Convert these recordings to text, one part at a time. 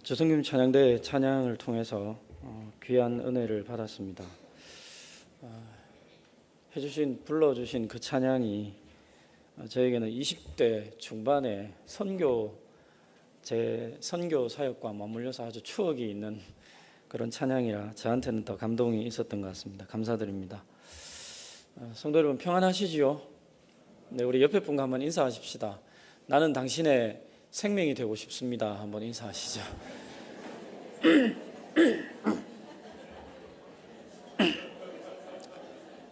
조성김 찬양대 찬양을 통해서 귀한 은혜를 받았습니다. 불러주신 그 찬양이 저에게는 20대 중반에 제 선교 사역과 맞물려서 아주 추억이 있는 그런 찬양이라 저한테는 더 감동이 있었던 것 같습니다. 감사드립니다. 성도 여러분 평안하시지요? 네, 우리 옆에 분과 한번 인사하십시다. 나는 당신의 생명이 되고 싶습니다. 한번 인사하시죠.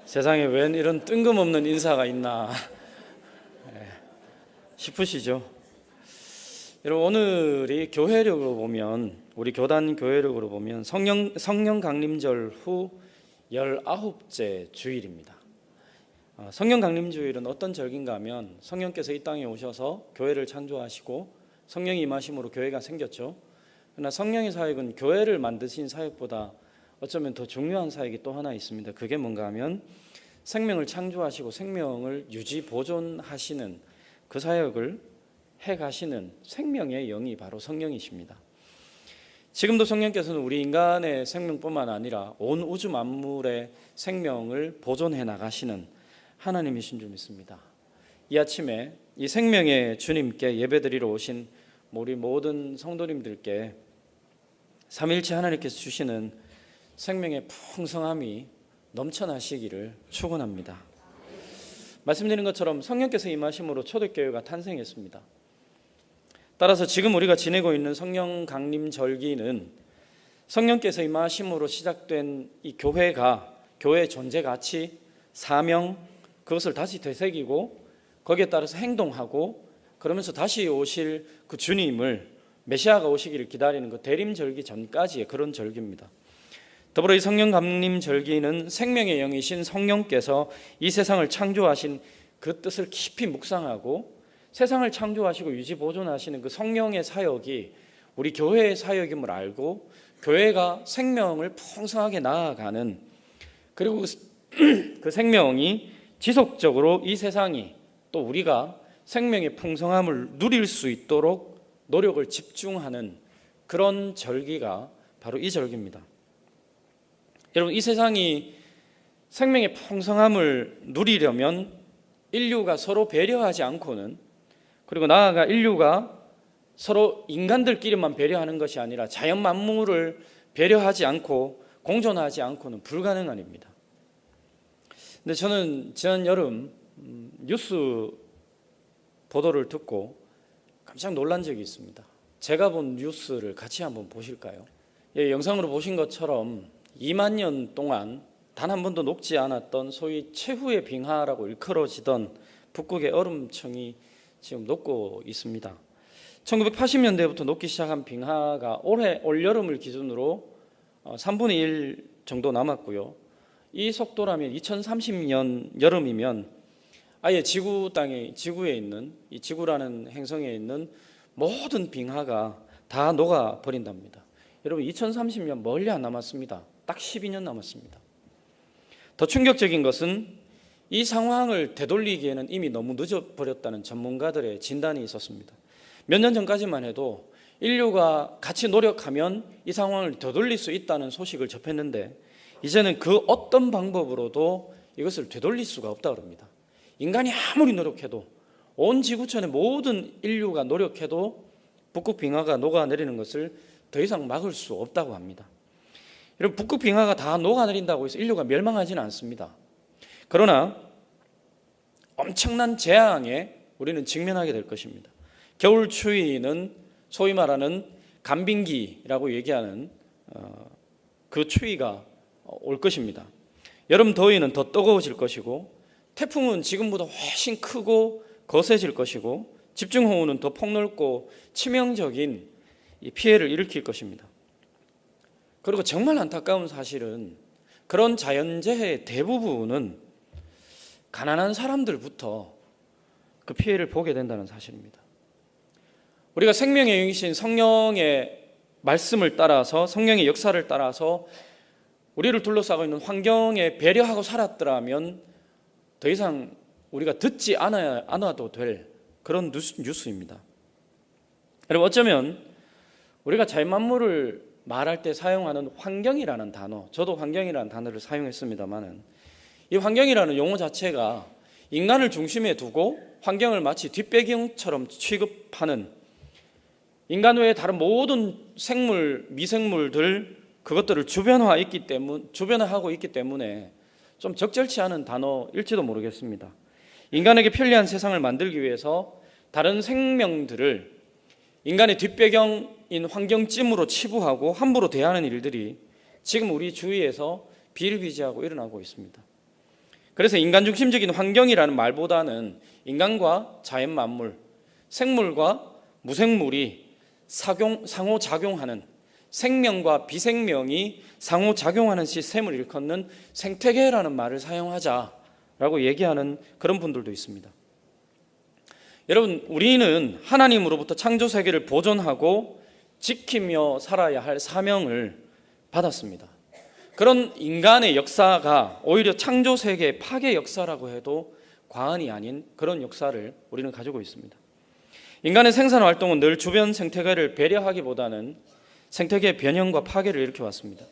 세상에 웬 이런 뜬금없는 인사가 있나 싶으시죠? 여러분, 오늘이 교회력으로 보면, 우리 교단 교회력으로 보면 성령 강림절 후 19째 주일입니다. 성령 강림 주일은 어떤 절기인가 하면 성령께서 이 땅에 오셔서 교회를 창조하시고 성령이 임하심으로 교회가 생겼죠. 그러나 성령의 사역은 교회를 만드신 사역보다 어쩌면 더 중요한 사역이 또 하나 있습니다. 그게 뭔가 하면 생명을 창조하시고 생명을 유지 보존하시는 그 사역을 해가시는 생명의 영이 바로 성령이십니다. 지금도 성령께서는 우리 인간의 생명뿐만 아니라 온 우주 만물의 생명을 보존해 나가시는 하나님이신 줄 믿습니다. 이 아침에 이 생명의 주님께 예배드리러 오신 우리 모든 성도님들께 삼위일체 하나님께서 주시는 생명의 풍성함이 넘쳐나시기를 축원합니다. 말씀드린 것처럼 성령께서 임하심으로 초대교회가 탄생했습니다. 따라서 지금 우리가 지내고 있는 성령 강림 절기는 성령께서 임하심으로 시작된 이 교회가 교회의 존재 가치, 사명, 그것을 다시 되새기고 거기에 따라서 행동하고 그러면서 다시 오실 그 주님을 메시아가 오시기를 기다리는 그 대림절기 전까지의 그런 절기입니다. 더불어 이 성령 강림 절기는 생명의 영이신 성령께서 이 세상을 창조하신 그 뜻을 깊이 묵상하고 세상을 창조하시고 유지 보존하시는 그 성령의 사역이 우리 교회의 사역임을 알고 교회가 생명을 풍성하게 나아가는, 그리고 그 생명이 지속적으로 이 세상이 또 우리가 생명의 풍성함을 누릴 수 있도록 노력을 집중하는 그런 절기가 바로 이 절기입니다. 여러분, 이 세상이 생명의 풍성함을 누리려면 인류가 서로 배려하지 않고는, 그리고 나아가 인류가 서로 인간들끼리만 배려하는 것이 아니라 자연 만물을 배려하지 않고 공존하지 않고는 불가능한 일입니다. 근데 저는 지난 여름 뉴스 보도를 듣고 깜짝 놀란 적이 있습니다. 제가 본 뉴스를 같이 한번 보실까요? 예, 영상으로 보신 것처럼 2만 년 동안 단 한 번도 녹지 않았던 소위 최후의 빙하라고 일컬어지던 북극의 얼음층이 지금 녹고 있습니다. 1980년대부터 녹기 시작한 빙하가 올 여름을 기준으로 3분의 1 정도 남았고요. 이 속도라면 2030년 여름이면 아예 지구에 있는, 이 지구라는 행성에 있는 모든 빙하가 다 녹아버린답니다. 여러분, 2030년 멀리 안 남았습니다. 딱 12년 남았습니다. 더 충격적인 것은 이 상황을 되돌리기에는 이미 너무 늦어버렸다는 전문가들의 진단이 있었습니다. 몇 년 전까지만 해도 인류가 같이 노력하면 이 상황을 되돌릴 수 있다는 소식을 접했는데 이제는 그 어떤 방법으로도 이것을 되돌릴 수가 없다고 합니다. 인간이 아무리 노력해도, 온 지구촌의 모든 인류가 노력해도 북극 빙하가 녹아내리는 것을 더 이상 막을 수 없다고 합니다. 여러분, 북극 빙하가 다 녹아내린다고 해서 인류가 멸망하지는 않습니다. 그러나 엄청난 재앙에 우리는 직면하게 될 것입니다. 겨울 추위는 소위 말하는 간빙기라고 얘기하는 그 추위가 올 것입니다. 여름 더위는 더 뜨거워질 것이고, 태풍은 지금보다 훨씬 크고 거세질 것이고, 집중호우는 더 폭넓고 치명적인 피해를 일으킬 것입니다. 그리고 정말 안타까운 사실은 그런 자연재해의 대부분은 가난한 사람들부터 그 피해를 보게 된다는 사실입니다. 우리가 생명의 영이신 성령의 말씀을 따라서, 성령의 역사를 따라서 우리를 둘러싸고 있는 환경에 배려하고 살았더라면 더 이상 우리가 듣지 않아도 될 그런 뉴스입니다. 여러분, 어쩌면 우리가 자연만물을 말할 때 사용하는 환경이라는 단어, 저도 환경이라는 단어를 사용했습니다만은 이 환경이라는 용어 자체가 인간을 중심에 두고 환경을 마치 뒷배경처럼 취급하는, 인간 외에 다른 모든 생물, 미생물들 그것들을 주변화하고 있기 때문에 좀 적절치 않은 단어일지도 모르겠습니다. 인간에게 편리한 세상을 만들기 위해서 다른 생명들을 인간의 뒷배경인 환경쯤으로 치부하고 함부로 대하는 일들이 지금 우리 주위에서 비일비재하고 일어나고 있습니다. 그래서 인간 중심적인 환경이라는 말보다는 인간과 자연만물, 생물과 무생물이 상호작용하는, 생명과 비생명이 상호작용하는 시스템을 일컫는 생태계라는 말을 사용하자라고 얘기하는 그런 분들도 있습니다. 여러분, 우리는 하나님으로부터 창조 세계를 보존하고 지키며 살아야 할 사명을 받았습니다. 그런 인간의 역사가 오히려 창조 세계의 파괴 역사라고 해도 과언이 아닌 그런 역사를 우리는 가지고 있습니다. 인간의 생산 활동은 늘 주변 생태계를 배려하기보다는 생태계의 변형과 파괴를 일으켜왔습니다.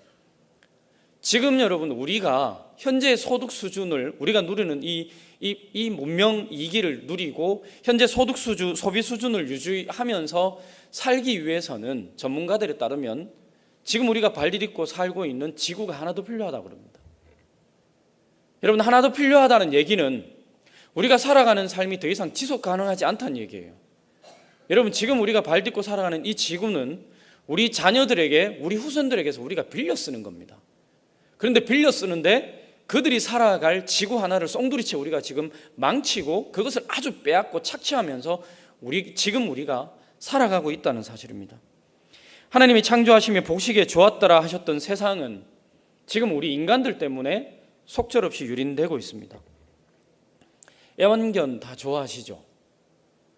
지금 여러분, 우리가 현재 소득 수준을, 우리가 누리는 이 문명 2기를 누리고 현재 소득 수준, 소비 수준을 유지하면서 살기 위해서는 전문가들에 따르면 지금 우리가 발디딛고 살고 있는 지구가 하나 더 필요하다고 합니다. 여러분, 하나 더 필요하다는 얘기는 우리가 살아가는 삶이 더 이상 지속 가능하지 않다는 얘기예요. 여러분, 지금 우리가 발딛고 살아가는 이 지구는 우리 자녀들에게, 우리 후손들에게서 우리가 빌려 쓰는 겁니다. 그런데 빌려 쓰는데 그들이 살아갈 지구 하나를 송두리째 우리가 지금 망치고 그것을 아주 빼앗고 착취하면서 지금 우리가 살아가고 있다는 사실입니다. 하나님이 창조하시며 보시기에 좋았더라 하셨던 세상은 지금 우리 인간들 때문에 속절없이 유린되고 있습니다. 애완견 다 좋아하시죠?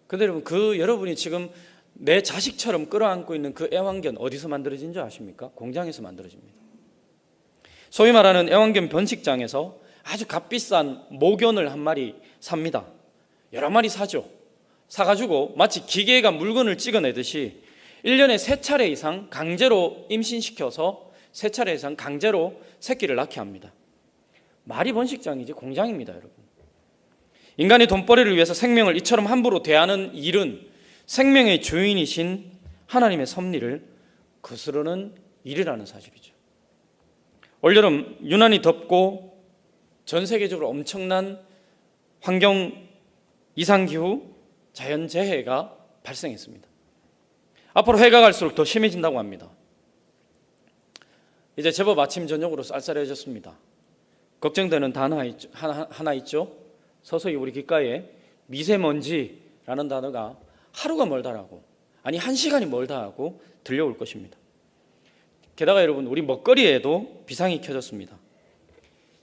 근데 여러분, 여러분이 지금 내 자식처럼 끌어안고 있는 그 애완견 어디서 만들어진 줄 아십니까? 공장에서 만들어집니다. 소위 말하는 애완견 번식장에서 아주 값비싼 모견을 한 마리 삽니다. 여러 마리 사죠. 사가지고 마치 기계가 물건을 찍어내듯이 1년에 3차례 이상 강제로 임신시켜서 3차례 이상 강제로 새끼를 낳게 합니다. 말이 번식장이지 공장입니다, 여러분. 인간이 돈벌이를 위해서 생명을 이처럼 함부로 대하는 일은 생명의 주인이신 하나님의 섭리를 거스르는 일이라는 사실이죠. 올여름 유난히 덥고 전 세계적으로 엄청난 환경 이상기후 자연재해가 발생했습니다. 앞으로 해가 갈수록 더 심해진다고 합니다. 이제 제법 아침 저녁으로 쌀쌀해졌습니다. 걱정되는 단어 하나 있죠. 서서히 우리 귓가에 미세먼지라는 단어가 하루가 멀다라고, 아니 1시간이 멀다하고 들려올 것입니다. 게다가 여러분, 우리 먹거리에도 비상이 켜졌습니다.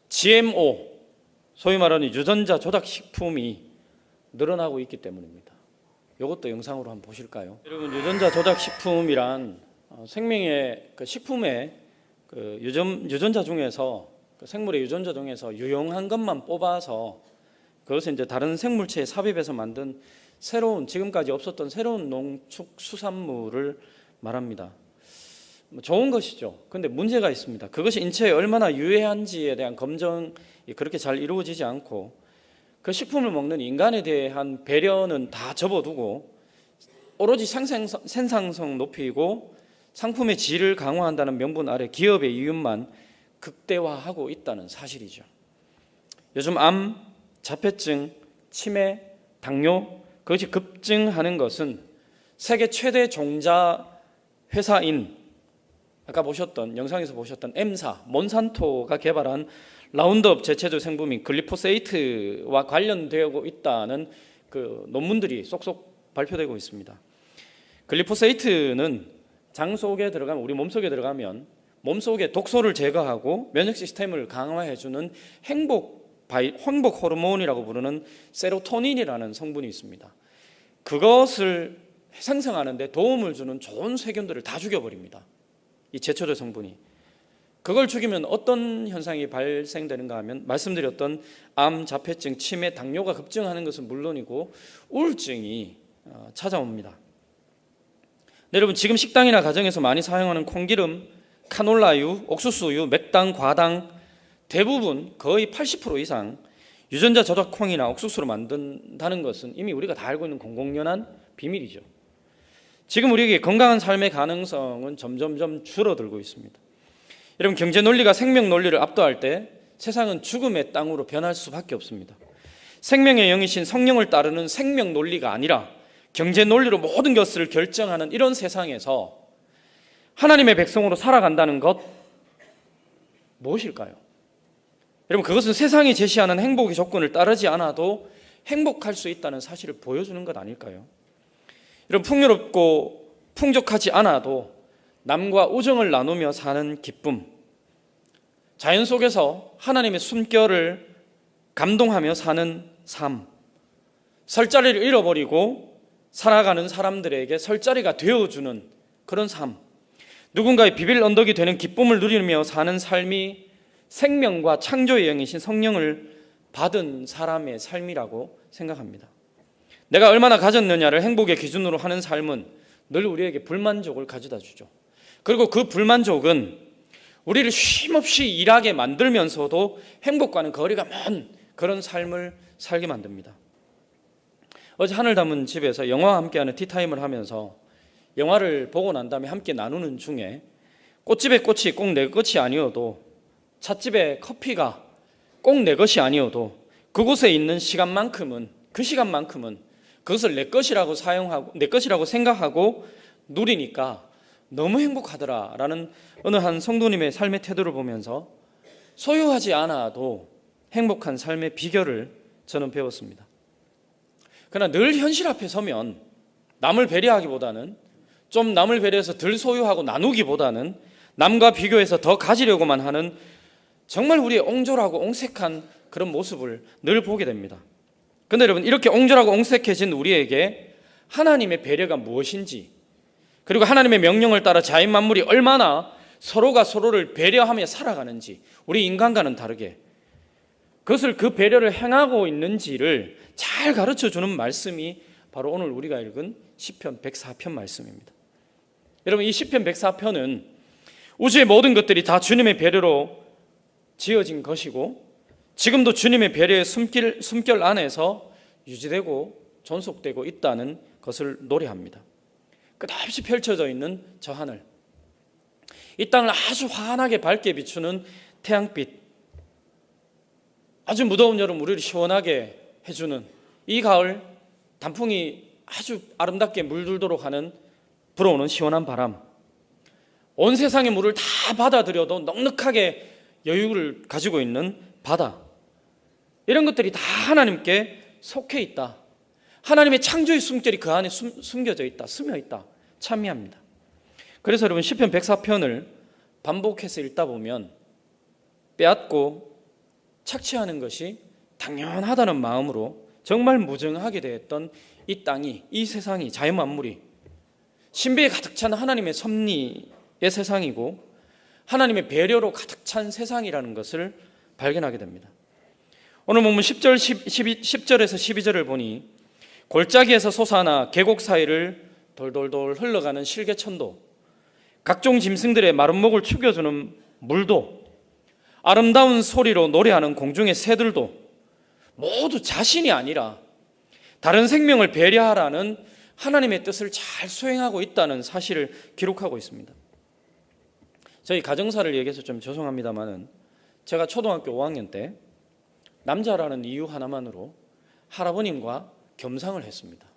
GMO, 소위 말하는 유전자 조작 식품이 늘어나고 있기 때문입니다. 이것도 영상으로 한번 보실까요? 여러분, 유전자 조작 식품이란 생명의 식품의 유전자 중에서, 생물의 유전자 중에서 유용한 것만 뽑아서 그것을 이제 다른 생물체에 삽입해서 만든 새로운, 지금까지 없었던 새로운 농축수산물을 말합니다. 좋은 것이죠. 그런데 문제가 있습니다. 그것이 인체에 얼마나 유해한지에 대한 검증이 그렇게 잘 이루어지지 않고 그 식품을 먹는 인간에 대한 배려는 다 접어두고 오로지 생산성 높이고 상품의 질을 강화한다는 명분 아래 기업의 이윤만 극대화하고 있다는 사실이죠. 요즘 암, 자폐증, 치매, 당뇨, 그것이 급증하는 것은 세계 최대 종자 회사인, 아까 보셨던, 영상에서 보셨던 M사, 몬산토가 개발한 라운드업 제체조 생분민 글리포세이트와 관련되고 있다는 그 논문들이 쏙쏙 발표되고 있습니다. 글리포세이트는 장 속에 들어가면, 우리 몸속에 들어가면 몸속의 독소를 제거하고 면역 시스템을 강화해주는 행복 호르몬이라고 부르는 세로토닌이라는 성분이 있습니다. 그것을 생성하는데 도움을 주는 좋은 세균들을 다 죽여버립니다. 이 제초제 성분이. 그걸 죽이면 어떤 현상이 발생되는가 하면 말씀드렸던 암, 자폐증, 치매, 당뇨가 급증하는 것은 물론이고 우울증이 찾아옵니다. 여러분, 지금 식당이나 가정에서 많이 사용하는 콩기름, 카놀라유, 옥수수유, 맥당, 과당 대부분 거의 80% 이상 유전자 조작 콩이나 옥수수로 만든다는 것은 이미 우리가 다 알고 있는 공공연한 비밀이죠. 지금 우리에게 건강한 삶의 가능성은 점점점 줄어들고 있습니다. 여러분, 경제 논리가 생명 논리를 압도할 때 세상은 죽음의 땅으로 변할 수밖에 없습니다. 생명의 영이신 성령을 따르는 생명 논리가 아니라 경제 논리로 모든 것을 결정하는 이런 세상에서 하나님의 백성으로 살아간다는 것 무엇일까요? 여러분, 그것은 세상이 제시하는 행복의 조건을 따르지 않아도 행복할 수 있다는 사실을 보여주는 것 아닐까요? 여러분, 풍요롭고 풍족하지 않아도 남과 우정을 나누며 사는 기쁨, 자연 속에서 하나님의 숨결을 감동하며 사는 삶, 설 자리를 잃어버리고 살아가는 사람들에게 설 자리가 되어주는 그런 삶, 누군가의 비빌 언덕이 되는 기쁨을 누리며 사는 삶이 생명과 창조의 영이신 성령을 받은 사람의 삶이라고 생각합니다. 내가 얼마나 가졌느냐를 행복의 기준으로 하는 삶은 늘 우리에게 불만족을 가져다 주죠. 그리고 그 불만족은 우리를 쉼없이 일하게 만들면서도 행복과는 거리가 먼 그런 삶을 살게 만듭니다. 어제 하늘 담은 집에서 영화와 함께하는 티타임을 하면서 영화를 보고 난 다음에 함께 나누는 중에 꽃집의 꽃이 꼭 내 것이 아니어도 찻집의 커피가 꼭 내 것이 아니어도 그곳에 있는 시간만큼은 그것을 내 것이라고 사용하고 내 것이라고 생각하고 누리니까 너무 행복하더라라는 어느 한 성도님의 삶의 태도를 보면서 소유하지 않아도 행복한 삶의 비결을 저는 배웠습니다. 그러나 늘 현실 앞에 서면 남을 배려하기보다는 좀 남을 배려해서 덜 소유하고 나누기보다는 남과 비교해서 더 가지려고만 하는 정말 우리의 옹졸하고 옹색한 그런 모습을 늘 보게 됩니다. 그런데 여러분, 이렇게 옹졸하고 옹색해진 우리에게 하나님의 배려가 무엇인지, 그리고 하나님의 명령을 따라 자연 만물이 얼마나 서로가 서로를 배려하며 살아가는지, 우리 인간과는 다르게 그것을 그 배려를 행하고 있는지를 잘 가르쳐주는 말씀이 바로 오늘 우리가 읽은 시편 104편 말씀입니다. 여러분, 이 시편 104편은 우주의 모든 것들이 다 주님의 배려로 지어진 것이고 지금도 주님의 배려의 숨결 안에서 유지되고 존속되고 있다는 것을 노래합니다. 끝없이 펼쳐져 있는 저 하늘, 이 땅을 아주 환하게 밝게 비추는 태양빛, 아주 무더운 여름 우리를 시원하게 해주는 이 가을 단풍이 아주 아름답게 물들도록 하는 불어오는 시원한 바람, 온 세상의 물을 다 받아들여도 넉넉하게 여유를 가지고 있는 바다, 이런 것들이 다 하나님께 속해 있다. 하나님의 창조의 숨결이 그 안에 숨겨져 있다, 스며 있다, 찬미합니다. 그래서 여러분, 시편 104편을 반복해서 읽다 보면 빼앗고 착취하는 것이 당연하다는 마음으로 정말 무정하게 되었던 이 땅이, 이 세상이, 자연 만물이 신비에 가득 찬 하나님의 섭리의 세상이고 하나님의 배려로 가득 찬 세상이라는 것을 발견하게 됩니다. 오늘 본문 10절에서 12절을 보니 골짜기에서 솟아나 계곡 사이를 돌돌돌 흘러가는 실개천도, 각종 짐승들의 마른 목을 축여주는 물도, 아름다운 소리로 노래하는 공중의 새들도 모두 자신이 아니라 다른 생명을 배려하라는 하나님의 뜻을 잘 수행하고 있다는 사실을 기록하고 있습니다. 저희 가정사를 얘기해서 좀 죄송합니다만은 제가 초등학교 5학년 때 남자라는 이유 하나만으로 할아버님과 겸상을 했습니다.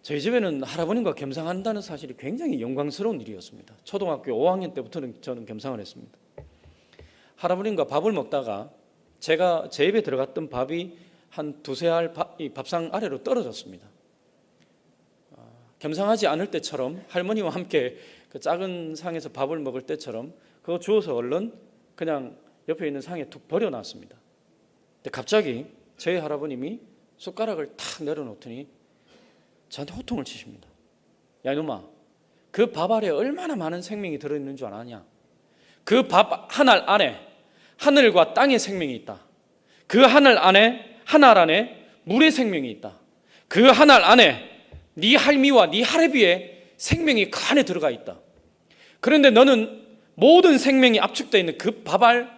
저희 집에는 할아버님과 겸상한다는 사실이 굉장히 영광스러운 일이었습니다. 초등학교 5학년 때부터는 저는 겸상을 했습니다. 할아버님과 밥을 먹다가 제가 제 입에 들어갔던 밥이 한 두세 알 밥상 아래로 떨어졌습니다. 겸상하지 않을 때처럼, 할머니와 함께 그 작은 상에서 밥을 먹을 때처럼 그거 주워서 얼른 그냥 옆에 있는 상에 툭 버려놨습니다. 근데 갑자기 저희 할아버님이 숟가락을 탁 내려놓더니 저한테 호통을 치십니다. 야 이놈아, 그 밥 아래에 얼마나 많은 생명이 들어있는 줄 아냐? 그 밥 한 알 안에 하늘과 땅의 생명이 있다. 그 한 알 안에 물의 생명이 있다. 그 한 알 안에 네 할미와 네 할애비의 생명이 그 안에 들어가 있다. 그런데 너는 모든 생명이 압축되어 있는 그 밥알,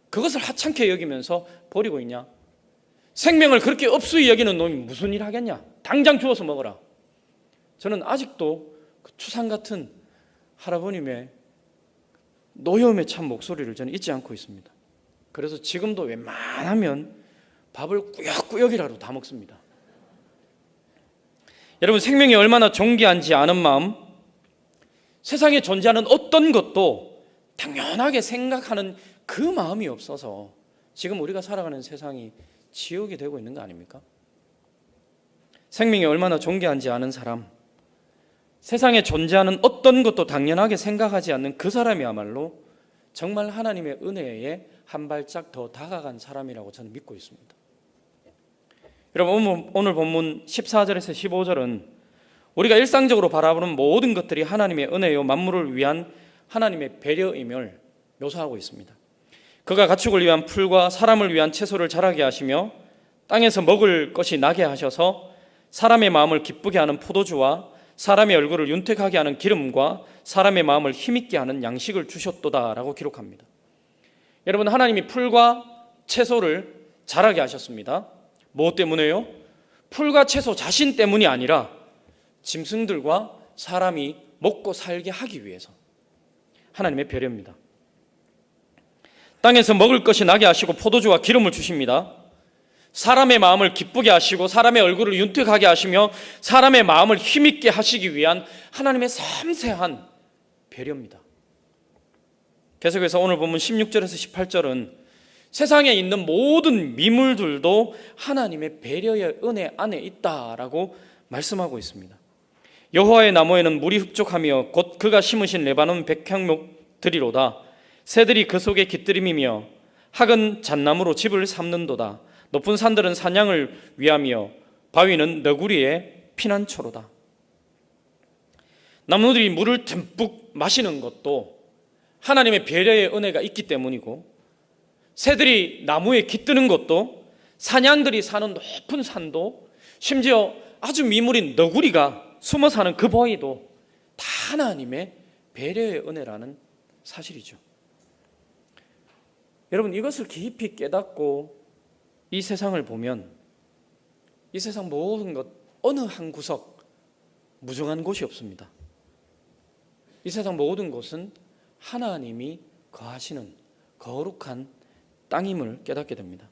그것을 하찮게 여기면서 버리고 있냐? 생명을 그렇게 업수히 여기는 놈이 무슨 일 하겠냐? 당장 주워서 먹어라. 저는 아직도 그 추상 같은 할아버님의 노여움에 찬 목소리를 저는 잊지 않고 있습니다. 그래서 지금도 웬만하면 밥을 꾸역꾸역이라도 다 먹습니다. 여러분, 생명이 얼마나 존귀한지 아는 마음, 세상에 존재하는 어떤 것도 당연하게 생각하는 그 마음이 없어서 지금 우리가 살아가는 세상이 지옥이 되고 있는 거 아닙니까? 생명이 얼마나 존귀한지 아는 사람, 세상에 존재하는 어떤 것도 당연하게 생각하지 않는 그 사람이야말로 정말 하나님의 은혜에 한 발짝 더 다가간 사람이라고 저는 믿고 있습니다. 여러분, 오늘 본문 14절에서 15절은 우리가 일상적으로 바라보는 모든 것들이 하나님의 은혜요 만물을 위한 하나님의 배려임을 묘사하고 있습니다. 그가 가축을 위한 풀과 사람을 위한 채소를 자라게 하시며 땅에서 먹을 것이 나게 하셔서 사람의 마음을 기쁘게 하는 포도주와 사람의 얼굴을 윤택하게 하는 기름과 사람의 마음을 힘있게 하는 양식을 주셨도다라고 기록합니다. 여러분, 하나님이 풀과 채소를 자라게 하셨습니다. 뭐 때문에요? 풀과 채소 자신 때문이 아니라 짐승들과 사람이 먹고 살게 하기 위해서 하나님의 배려입니다. 땅에서 먹을 것이 나게 하시고 포도주와 기름을 주십니다. 사람의 마음을 기쁘게 하시고 사람의 얼굴을 윤택하게 하시며 사람의 마음을 힘있게 하시기 위한 하나님의 섬세한 배려입니다. 계속해서 오늘 본문 16절에서 18절은 세상에 있는 모든 미물들도 하나님의 배려의 은혜 안에 있다라고 말씀하고 있습니다. 여호와의 나무에는 물이 흡족하며 곧 그가 심으신 레바논 백향목들이로다. 새들이 그 속에 깃들임이며 학은 잣나무로 집을 삼는도다. 높은 산들은 사냥을 위하며 바위는 너구리의 피난처로다. 나무들이 물을 듬뿍 마시는 것도 하나님의 배려의 은혜가 있기 때문이고, 새들이 나무에 깃드는 것도, 사냥들이 사는 높은 산도, 심지어 아주 미물인 너구리가 숨어 사는 그 바위도 다 하나님의 배려의 은혜라는 사실이죠. 여러분, 이것을 깊이 깨닫고 이 세상을 보면 이 세상 모든 것 어느 한 구석 무정한 곳이 없습니다. 이 세상 모든 곳은 하나님이 거하시는 거룩한 땅임을 깨닫게 됩니다.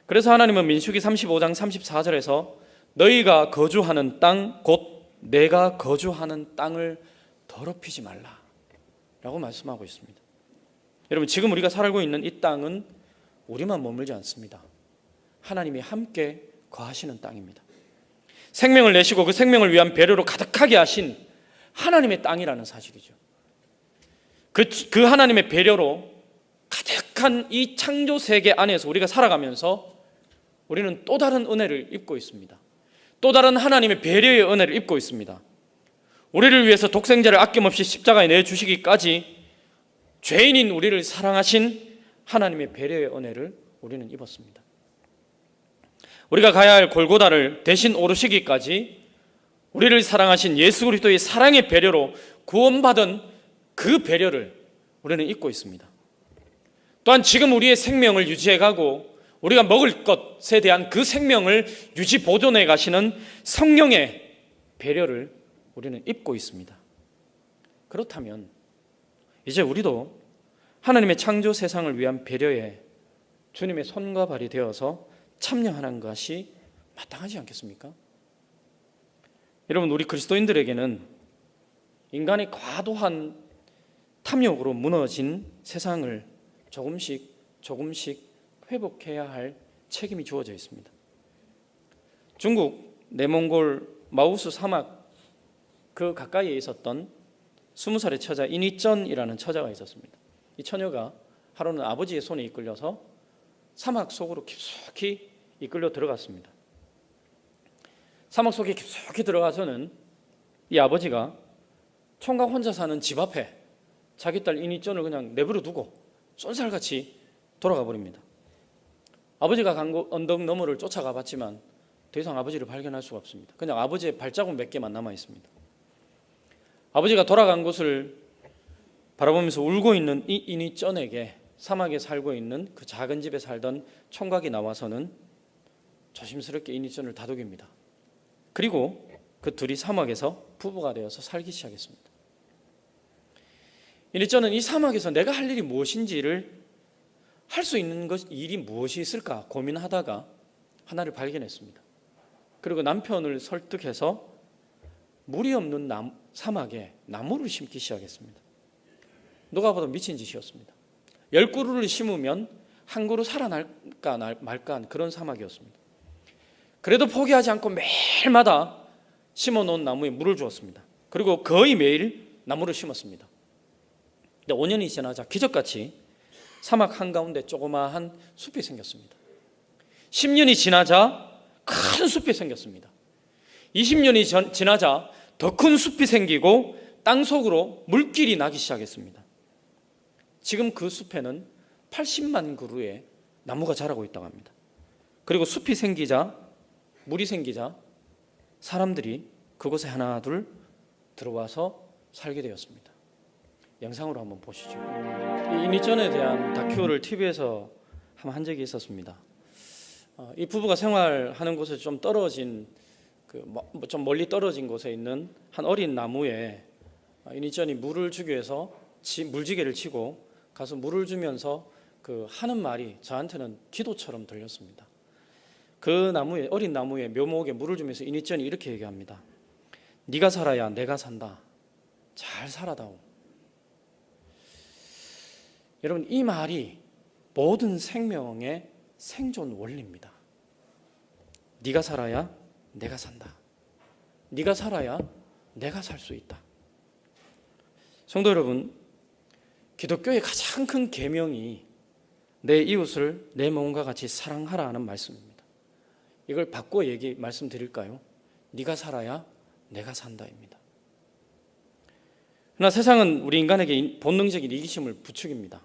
그래서 하나님은 민수기 35장 34절에서 너희가 거주하는 땅 곧 내가 거주하는 땅을 더럽히지 말라라고 말씀하고 있습니다. 여러분, 지금 우리가 살고 있는 이 땅은 우리만 머물지 않습니다. 하나님이 함께 거하시는 땅입니다. 생명을 내시고 그 생명을 위한 배려로 가득하게 하신 하나님의 땅이라는 사실이죠. 그 하나님의 배려로 가득한 이 창조 세계 안에서 우리가 살아가면서 우리는 또 다른 은혜를 입고 있습니다. 또 다른 하나님의 배려의 은혜를 입고 있습니다. 우리를 위해서 독생자를 아낌없이 십자가에 내주시기까지 죄인인 우리를 사랑하신 하나님의 배려의 은혜를 우리는 입었습니다. 우리가 가야 할 골고다를 대신 오르시기까지 우리를 사랑하신 예수 그리스도의 사랑의 배려로 구원받은 그 배려를 우리는 입고 있습니다. 또한 지금 우리의 생명을 유지해가고 우리가 먹을 것에 대한 그 생명을 유지 보존해 가시는 성령의 배려를 우리는 입고 있습니다. 그렇다면 이제 우리도 하나님의 창조 세상을 위한 배려에 주님의 손과 발이 되어서 참여하는 것이 마땅하지 않겠습니까? 여러분, 우리 그리스도인들에게는 인간의 과도한 탐욕으로 무너진 세상을 조금씩 회복해야 할 책임이 주어져 있습니다. 중국 내몽골 마우스 사막 그 가까이에 있었던 20살의 처자 인위전이라는 처자가 있었습니다. 이 처녀가 하루는 아버지의 손에 이끌려서 사막 속으로 깊숙이 이끌려 들어갔습니다. 사막 속에 깊숙이 들어가서는 이 아버지가 총각 혼자 사는 집 앞에 자기 딸 인위전을 그냥 내버려 두고 쏜살같이 돌아가 버립니다. 아버지가 간 언덕 너머를 쫓아가 봤지만 더 이상 아버지를 발견할 수가 없습니다. 그냥 아버지의 발자국 몇 개만 남아 있습니다. 아버지가 돌아간 곳을 바라보면서 울고 있는 이 이니쩐에게 사막에 살고 있는 그 작은 집에 살던 총각이 나와서는 조심스럽게 이니쩐을 다독입니다. 그리고 그 둘이 사막에서 부부가 되어서 살기 시작했습니다. 이니쩐은 이 사막에서 내가 할 일이 무엇인지를 할 수 있는 일이 무엇이 있을까 고민하다가 하나를 발견했습니다. 그리고 남편을 설득해서 물이 없는 사막에 나무를 심기 시작했습니다. 누가 봐도 미친 짓이었습니다. 10그루를 심으면 한 그루 살아날까 말까 한 그런 사막이었습니다. 그래도 포기하지 않고 매일마다 심어놓은 나무에 물을 주었습니다. 그리고 거의 매일 나무를 심었습니다. 근데 5년이 지나자 기적같이 사막 한가운데 조그마한 숲이 생겼습니다. 10년이 지나자 큰 숲이 생겼습니다. 20년이 지나자 더 큰 숲이 생기고 땅속으로 물길이 나기 시작했습니다. 지금 그 숲에는 80만 그루의 나무가 자라고 있다고 합니다. 그리고 숲이 생기자, 물이 생기자 사람들이 그곳에 하나 둘 들어와서 살게 되었습니다. 영상으로 한번 보시죠. 이 이니쩐에 대한 다큐를 TV에서 한번 한 적이 있었습니다. 이 부부가 생활하는 곳에 좀 떨어진 좀 멀리 떨어진 곳에 있는 한 어린 나무에 이니쩐이 물을 주기 위해서 물지개를 치고 가서 물을 주면서 그 하는 말이 저한테는 기도처럼 들렸습니다. 그 나무에 어린 나무에 묘목에 물을 주면서 이니쩐이 이렇게 얘기합니다. 네가 살아야 내가 산다. 잘 살아다오. 여러분, 이 말이 모든 생명의 생존 원리입니다. 네가 살아야 내가 산다. 네가 살아야 내가 살 수 있다. 성도 여러분, 기독교의 가장 큰 계명이 내 이웃을 내 몸과 같이 사랑하라 하는 말씀입니다. 이걸 바꿔 말씀드릴까요? 네가 살아야 내가 산다입니다. 그러나 세상은 우리 인간에게 본능적인 이기심을 부추깁니다.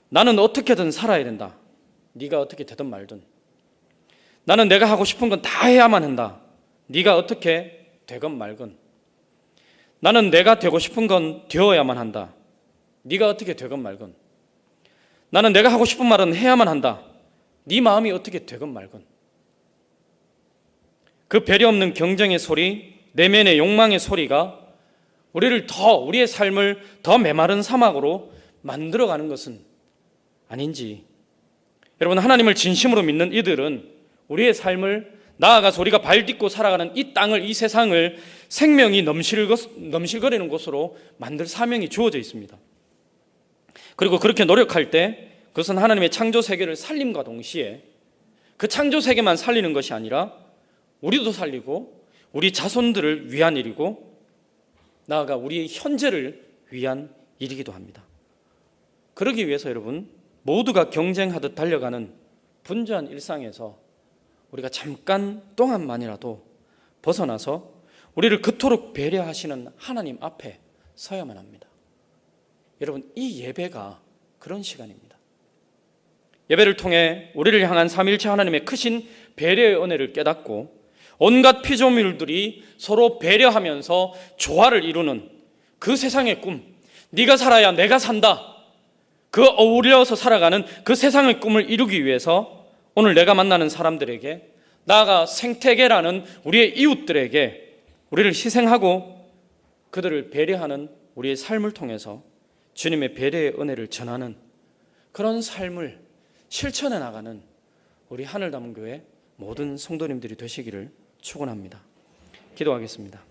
나는 어떻게든 살아야 된다. 네가 어떻게 되든 말든. 나는 내가 하고 싶은 건 다 해야만 한다. 네가 어떻게 되건 말건. 나는 내가 되고 싶은 건 되어야만 한다. 네가 어떻게 되건 말건. 나는 내가 하고 싶은 말은 해야만 한다. 네 마음이 어떻게 되건 말건. 그 배려 없는 경쟁의 소리, 내면의 욕망의 소리가 우리의 삶을 더 메마른 사막으로 만들어가는 것은 아닌지. 여러분, 하나님을 진심으로 믿는 이들은 우리의 삶을 나아가서 우리가 발 딛고 살아가는 이 땅을, 이 세상을 생명이 넘실거리는 곳으로 만들 사명이 주어져 있습니다. 그리고 그렇게 노력할 때 그것은 하나님의 창조 세계를 살림과 동시에 그 창조 세계만 살리는 것이 아니라 우리도 살리고 우리 자손들을 위한 일이고 나아가 우리의 현재를 위한 일이기도 합니다. 그러기 위해서 여러분, 모두가 경쟁하듯 달려가는 분주한 일상에서 우리가 잠깐 동안만이라도 벗어나서 우리를 그토록 배려하시는 하나님 앞에 서야만 합니다. 여러분, 이 예배가 그런 시간입니다. 예배를 통해 우리를 향한 삼위일체 하나님의 크신 배려의 은혜를 깨닫고 온갖 피조물들이 서로 배려하면서 조화를 이루는 그 세상의 꿈, 네가 살아야 내가 산다, 그 어울려서 살아가는 그 세상의 꿈을 이루기 위해서 오늘 내가 만나는 사람들에게, 나아가 생태계라는 우리의 이웃들에게 우리를 희생하고 그들을 배려하는 우리의 삶을 통해서 주님의 배려의 은혜를 전하는 그런 삶을 실천해 나가는 우리 하늘담교회 모든 성도님들이 되시기를 축원합니다. 기도하겠습니다.